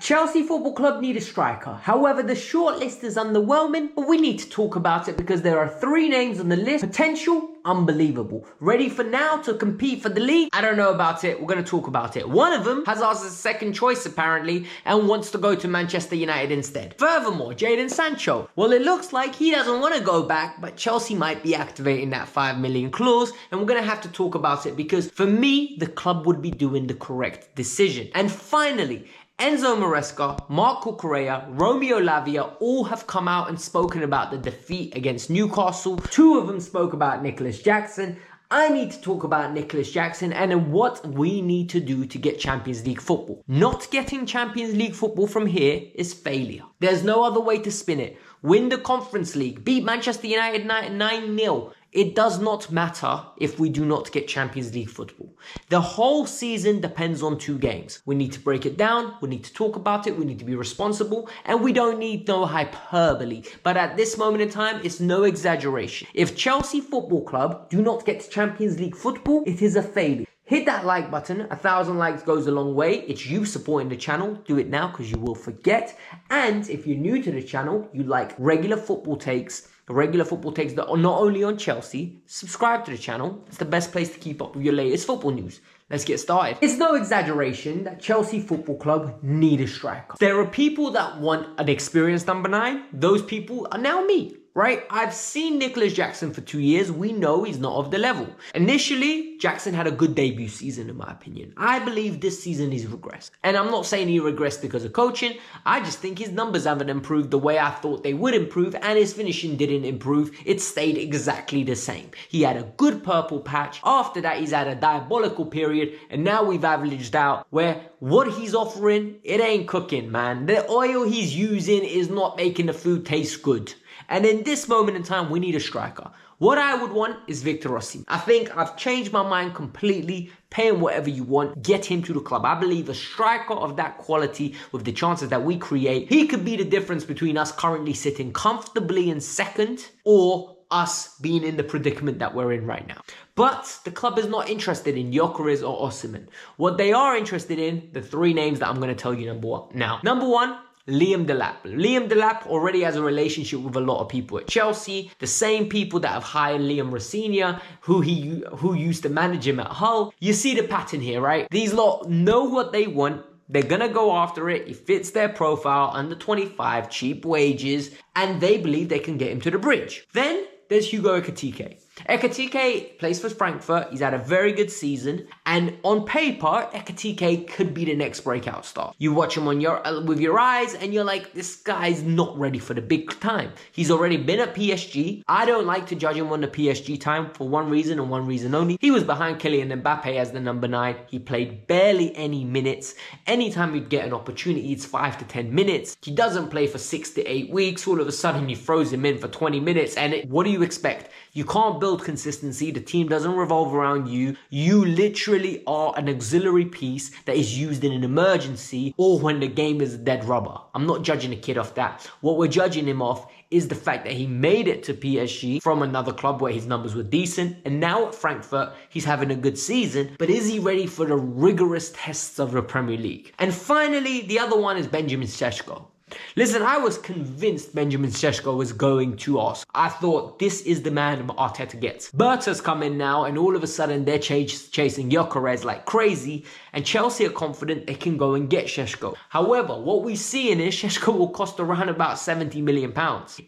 Chelsea Football Club need a striker. However, the shortlist is underwhelming, but we need to talk about it because there are 3 names on the list. Potential, unbelievable. Ready for now to compete for the league? I don't know about it. We're going to talk about it. One of them has us as a second choice apparently and wants to go to Manchester United instead. Furthermore, Jadon Sancho. Well, it looks like he doesn't want to go back, but Chelsea might be activating that 5 million clause, and we're going to have to talk about it because for me, the club would be doing the correct decision. And finally, Enzo Maresca, Marco Correa, Romeo Lavia all have come out and spoken about the defeat against Newcastle. 2 of them spoke about Nicholas Jackson. I need to talk about Nicholas Jackson and what we need to do to get Champions League football. Not getting Champions League football from here is failure. There's no other way to spin it. Win the Conference League, beat Manchester United 9-0. It does not matter if we do not get Champions League football. The whole season depends on 2 games. We need to break it down, we need to talk about it, we need to be responsible, and we don't need no hyperbole. But at this moment in time, it's no exaggeration. If Chelsea Football Club do not get Champions League football, it is a failure. Hit that like button. 1,000 likes goes a long way. It's you supporting the channel. Do it now because you will forget. And if you're new to the channel, you like regular football takes that are not only on Chelsea, subscribe to the channel. It's the best place to keep up with your latest football news. Let's get started. It's no exaggeration that Chelsea Football Club need a striker. There are people that want an experienced number 9. Those people are now me. Right? I've seen Nicholas Jackson for 2 years. We know he's not of the level. Initially, Jackson had a good debut season, in my opinion. I believe this season he's regressed. And I'm not saying he regressed because of coaching. I just think his numbers haven't improved the way I thought they would improve, and his finishing didn't improve. It stayed exactly the same. He had a good purple patch. After that, he's had a diabolical period, and now we've averaged out where what he's offering, it ain't cooking, man. The oil he's using is not making the food taste good. And in this moment in time, we need a striker. What I would want is Victor Osimhen. I think I've changed my mind completely. Pay him whatever you want. Get him to the club. I believe a striker of that quality with the chances that we create, he could be the difference between us currently sitting comfortably in second or us being in the predicament that we're in right now. But the club is not interested in Gyökeres or Osimhen. What they are interested in, the 3 names that I'm going to tell you now. Number 1, Liam Delap. Liam Delap already has a relationship with a lot of people at Chelsea. The same people that have hired Liam Rosenior, who used to manage him at Hull. You see the pattern here, right? These lot know what they want. They're going to go after it. It fits their profile, under 25, cheap wages, and they believe they can get him to the bridge. Then there's Hugo Ekitike. Ekitike plays for Frankfurt. He's had a very good season. And on paper, Ekitike could be the next breakout star. You watch him with your eyes and you're like, this guy's not ready for the big time. He's already been at PSG. I don't like to judge him on the PSG time for one reason and one reason only. He was behind Kylian Mbappe as the number 9. He played barely any minutes. Anytime he'd get an opportunity, it's 5 to 10 minutes. He doesn't play for 6 to 8 weeks. All of a sudden, he throws him in for 20 minutes. And what do you expect? You can't build consistency. The team doesn't revolve around you. You literally are an auxiliary piece that is used in an emergency or when the game is a dead rubber. I'm not judging the kid off that. What we're judging him off is the fact that he made it to PSG from another club where his numbers were decent. And now at Frankfurt, he's having a good season. But is he ready for the rigorous tests of the Premier League? And finally, the other one is Benjamin Šeško. Listen, I was convinced Benjamin Šeško was going to Arsenal. I thought this is the man Arteta gets. Berta's come in now and all of a sudden they're chasing Gyökeres like crazy and Chelsea are confident they can go and get Šeško. However, what we're seeing is Šeško will cost around about £70 million.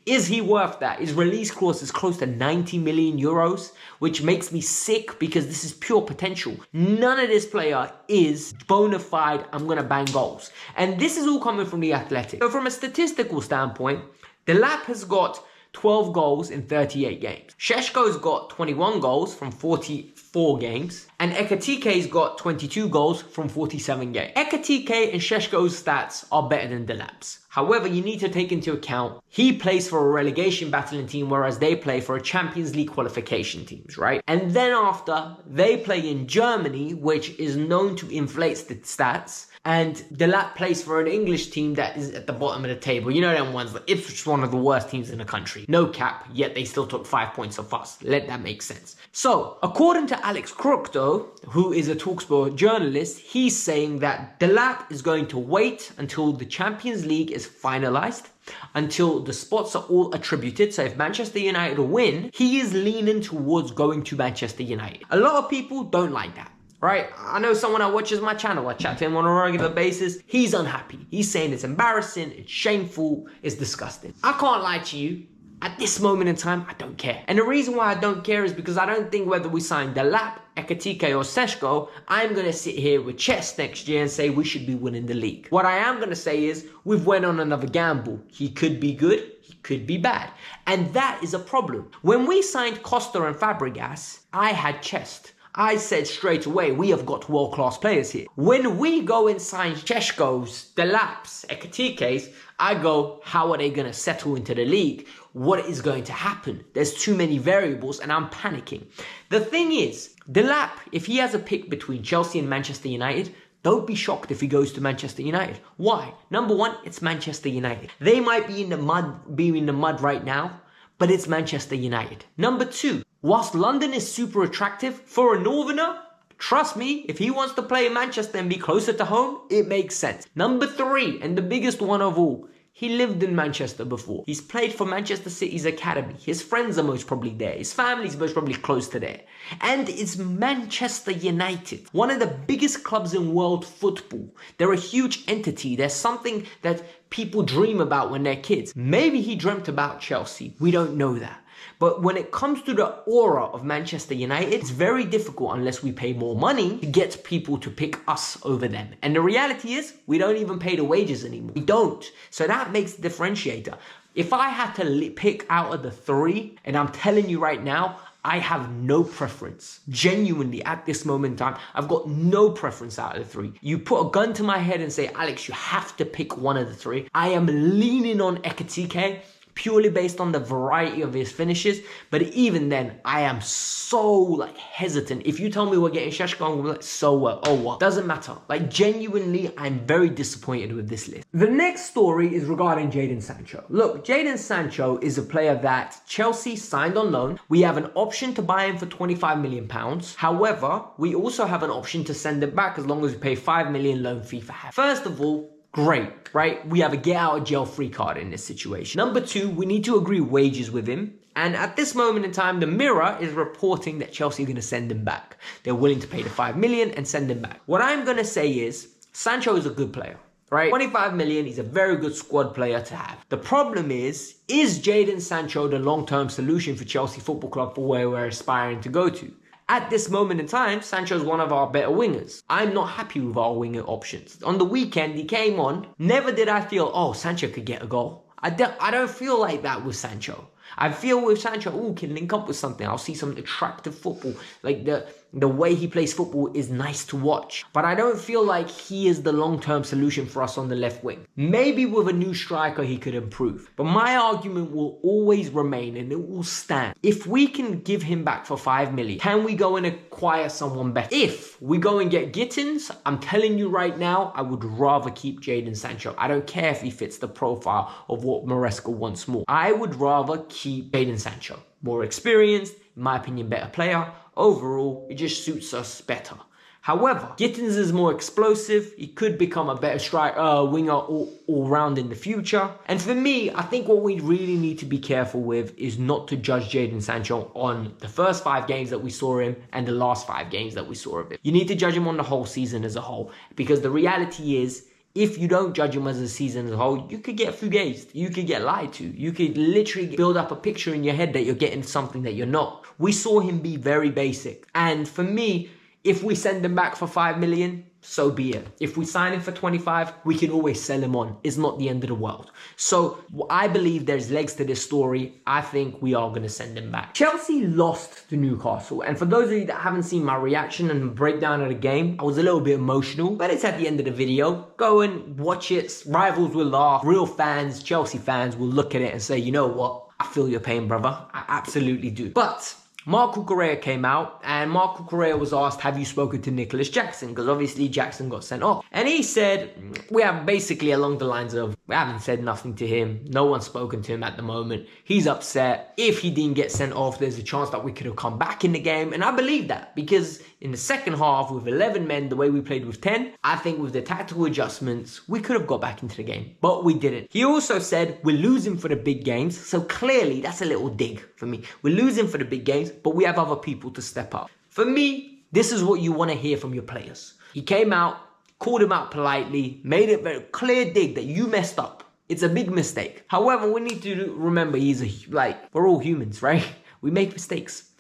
Is he worth that? His release clause is close to 90 million euros, which makes me sick because this is pure potential. None of this player is bona fide, I'm going to bang goals. And this is all coming from the Athletic. So from a statistical standpoint, Delap has got 12 goals in 38 games. Šeško's got 21 goals from 44 games. And Ekitike's got 22 goals from 47 games. Ekitike and Šeško's stats are better than Delap's. However, you need to take into account he plays for a relegation battling team, whereas they play for a Champions League qualification teams, right? And then after, they play in Germany, which is known to inflate the stats. And Delap plays for an English team that is at the bottom of the table. You know them ones, like Ipswich, one of the worst teams in the country. No cap, yet they still took 5 points off us. Let that make sense. So, according to Alex Crook though, who is a TalkSport journalist, he's saying that Delap is going to wait until the Champions League is finalised, until the spots are all attributed. So if Manchester United win, he is leaning towards going to Manchester United. A lot of people don't like that. Right? I know someone that watches my channel. I chat to him on a regular basis. He's unhappy. He's saying it's embarrassing, it's shameful, it's disgusting. I can't lie to you. At this moment in time, I don't care. And the reason why I don't care is because I don't think whether we sign Delap, Ekitike or Seshko, I'm going to sit here with chest next year and say we should be winning the league. What I am going to say is we've went on another gamble. He could be good, he could be bad. And that is a problem. When we signed Costa and Fabregas, I had chest. I said straight away, we have got world-class players here. When we go and sign Sheshkos, Delaps, Ekatikes, I go, how are they going to settle into the league? What is going to happen? There's too many variables and I'm panicking. The thing is, Delap, if he has a pick between Chelsea and Manchester United, don't be shocked if he goes to Manchester United. Why? Number one, it's Manchester United. They might be in the mud right now, but it's Manchester United. Number two, whilst London is super attractive, for a Northerner, trust me, if he wants to play in Manchester and be closer to home, it makes sense. Number three, and the biggest one of all, he lived in Manchester before. He's played for Manchester City's academy. His friends are most probably there. His family's most probably close to there. And it's Manchester United, one of the biggest clubs in world football. They're a huge entity. There's something that people dream about when they're kids. Maybe he dreamt about Chelsea. We don't know that. But when it comes to the aura of Manchester United, it's very difficult unless we pay more money to get people to pick us over them. And the reality is, we don't even pay the wages anymore. We don't. So that makes the differentiator. If I had to pick out of the three, and I'm telling you right now, I have no preference. Genuinely, at this moment in time, I've got no preference out of the three. You put a gun to my head and say, Alex, you have to pick one of the three. I am leaning on Ekitike, purely based on the variety of his finishes. But even then, I am so hesitant. If you tell me we're getting Sheshko, I'm like, so what? Oh what? Doesn't matter. Genuinely, I'm very disappointed with this list. The next story is regarding Jadon Sancho. Look, Jadon Sancho is a player that Chelsea signed on loan. We have an option to buy him for £25 million. However, we also have an option to send him back as long as we pay £5 million loan fee for him. First of all, great, right? We have a get out of jail free card in this situation. Number two, we need to agree wages with him. And at this moment in time, the Mirror is reporting that Chelsea are going to send him back. They're willing to pay the $5 million and send him back. What I'm going to say is, Sancho is a good player, right? 25 million, he's a very good squad player to have. The problem is Jadon Sancho the long-term solution for Chelsea Football Club for where we're aspiring to go to? At this moment in time, Sancho's one of our better wingers. I'm not happy with our winger options. On the weekend, he came on. Never did I feel, oh, Sancho could get a goal. I don't feel like that with Sancho. I feel with Sancho, oh, can link up with something. I'll see some attractive football. The way he plays football is nice to watch. But I don't feel like he is the long-term solution for us on the left wing. Maybe with a new striker, he could improve. But my argument will always remain and it will stand. If we can give him back for $5 million, can we go and acquire someone better? If we go and get Gittins, I'm telling you right now, I would rather keep Jadon Sancho. I don't care if he fits the profile of what Maresca wants more. I would rather keep Jadon Sancho. More experienced, in my opinion, better player. Overall, it just suits us better. However, Gittins is more explosive. He could become a better winger all round in the future. And for me, I think what we really need to be careful with is not to judge Jadon Sancho on the first 5 games that we saw him and the last 5 games that we saw of him. You need to judge him on the whole season as a whole. Because the reality is, if you don't judge him as a season as a whole, you could get fugazed. You could get lied to. You could literally build up a picture in your head that you're getting something that you're not. We saw him be very basic. And for me, if we send him back for $5 million, so be it. If we sign him for 25, we can always sell him on. It's not the end of the world. So I believe there's legs to this story. I think we are going to send him back. Chelsea lost to Newcastle. And for those of you that haven't seen my reaction and breakdown of the game, I was a little bit emotional, but it's at the end of the video. Go and watch it. Rivals will laugh. Real fans, Chelsea fans will look at it and say, you know what? I feel your pain, brother. I absolutely do. But Marco Correa came out, and Marco Correa was asked, have you spoken to Nicholas Jackson? Because obviously Jackson got sent off. And he said, we have basically along the lines of, we haven't said nothing to him. No one's spoken to him at the moment. He's upset. If he didn't get sent off, there's a chance that we could have come back in the game. And I believe that, because in the second half with 11 men, the way we played with 10, I think with the tactical adjustments, we could have got back into the game, but we didn't. He also said, we're losing for the big games. So clearly that's a little dig for me. We're losing for the big games, but we have other people to step up. For me, this is what you want to hear from your players. He came out, called him out politely, made it very clear dig that you messed up. It's a big mistake. However, we need to remember we're all humans, right? We make mistakes.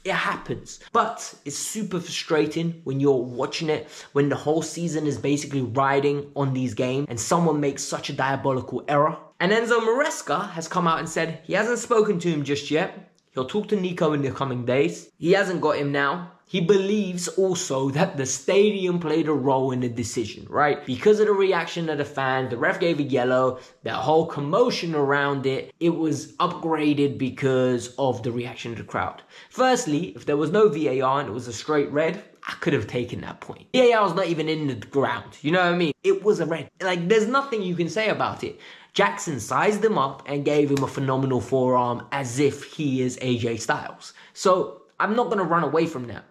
It happens. But it's super frustrating when you're watching it, when the whole season is basically riding on these games and someone makes such a diabolical error. And Enzo Maresca has come out and said he hasn't spoken to him just yet. He'll talk to Nico in the coming days. He hasn't got him now. He believes also that the stadium played a role in the decision, right? Because of the reaction of the fans, the ref gave a yellow, that whole commotion around it, it was upgraded because of the reaction of the crowd. Firstly, if there was no VAR and it was a straight red, I could have taken that point. VAR was not even in the ground, you know what I mean? It was a red. There's nothing you can say about it. Jackson sized him up and gave him a phenomenal forearm as if he is AJ Styles. So I'm not going to run away from that.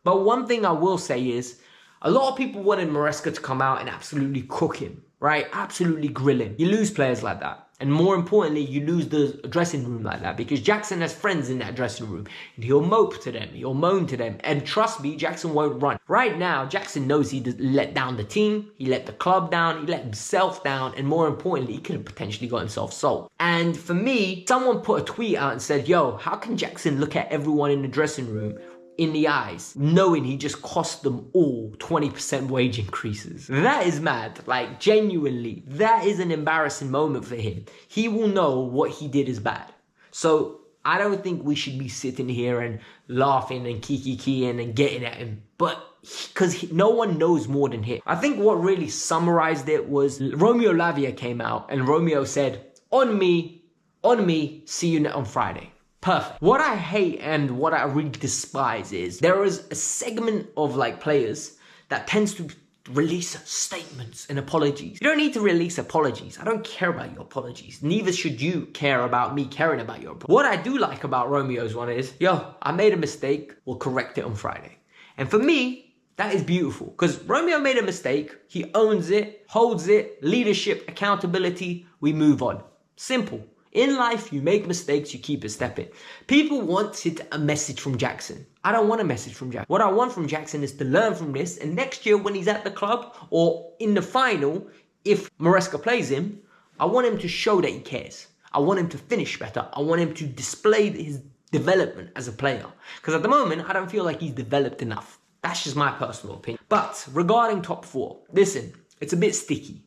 But one thing I will say is, a lot of people wanted Maresca to come out and absolutely cook him, right? Absolutely grill him. You lose players like that. And more importantly, you lose the dressing room like that, because Jackson has friends in that dressing room. And he'll mope to them, he'll moan to them. And trust me, Jackson won't run. Right now, Jackson knows he let down the team, he let the club down, he let himself down, and more importantly, he could have potentially got himself sold. And for me, someone put a tweet out and said, yo, how can Jackson look at everyone in the dressing room in the eyes, knowing he just cost them all 20% wage increases? That is mad. Genuinely, that is an embarrassing moment for him. He will know what he did is bad. So I don't think we should be sitting here and laughing and kiki-kiing and getting at him. But because no one knows more than him. I think what really summarized it was Romeo Lavia came out and Romeo said, on me, see you on Friday. Perfect. What I hate and what I really despise is there is a segment of players that tends to release statements and apologies. You don't need to release apologies. I don't care about your apologies. Neither should you care about me caring about your apologies. What I do like about Romeo's one is, yo, I made a mistake. We'll correct it on Friday. And for me, that is beautiful, because Romeo made a mistake. He owns it, holds it, leadership, accountability. We move on. Simple. In life, you make mistakes, you keep it stepping. People wanted a message from Jackson. I don't want a message from Jackson. What I want from Jackson is to learn from this, and next year when he's at the club or in the final, if Maresca plays him, I want him to show that he cares. I want him to finish better. I want him to display his development as a player. Because at the moment, I don't feel like he's developed enough. That's just my personal opinion. But regarding top four, listen, it's a bit sticky.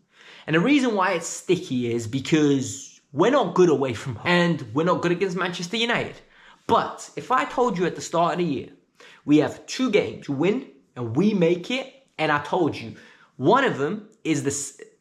And the reason why it's sticky is because we're not good away from home, and we're not good against Manchester United. But if I told you at the start of the year, we have 2 games to win and we make it, and I told you one of them is the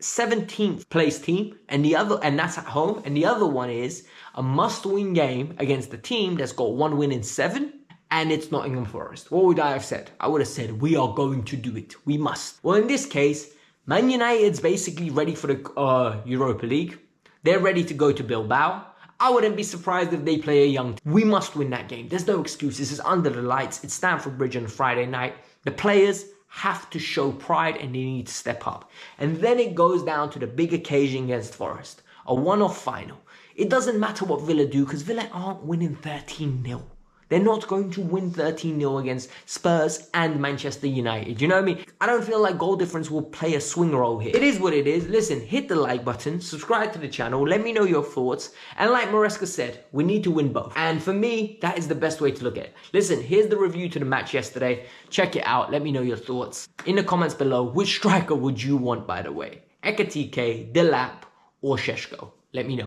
17th place team and that's at home, and the other one is a must-win game against the team that's got 1 win in 7, and it's Nottingham Forest. What would I have said? I would have said, we are going to do it. We must. Well, in this case, Man United's basically ready for the Europa League. They're ready to go to Bilbao. I wouldn't be surprised if they play a young team. We must win that game. There's no excuse. This is under the lights. It's Stamford Bridge on a Friday night. The players have to show pride and they need to step up. And then it goes down to the big occasion against Forest. A one-off final. It doesn't matter what Villa do, because Villa aren't winning 13-0. They're not going to win 13-0 against Spurs and Manchester United. You know what I mean? I don't feel like goal difference will play a swing role here. It is what it is. Listen, hit the like button, subscribe to the channel, let me know your thoughts. And like Maresca said, we need to win both. And for me, that is the best way to look at it. Listen, here's the review to the match yesterday. Check it out. Let me know your thoughts. In the comments below, which striker would you want, by the way? Ekatike, Delap, or Sheshko? Let me know.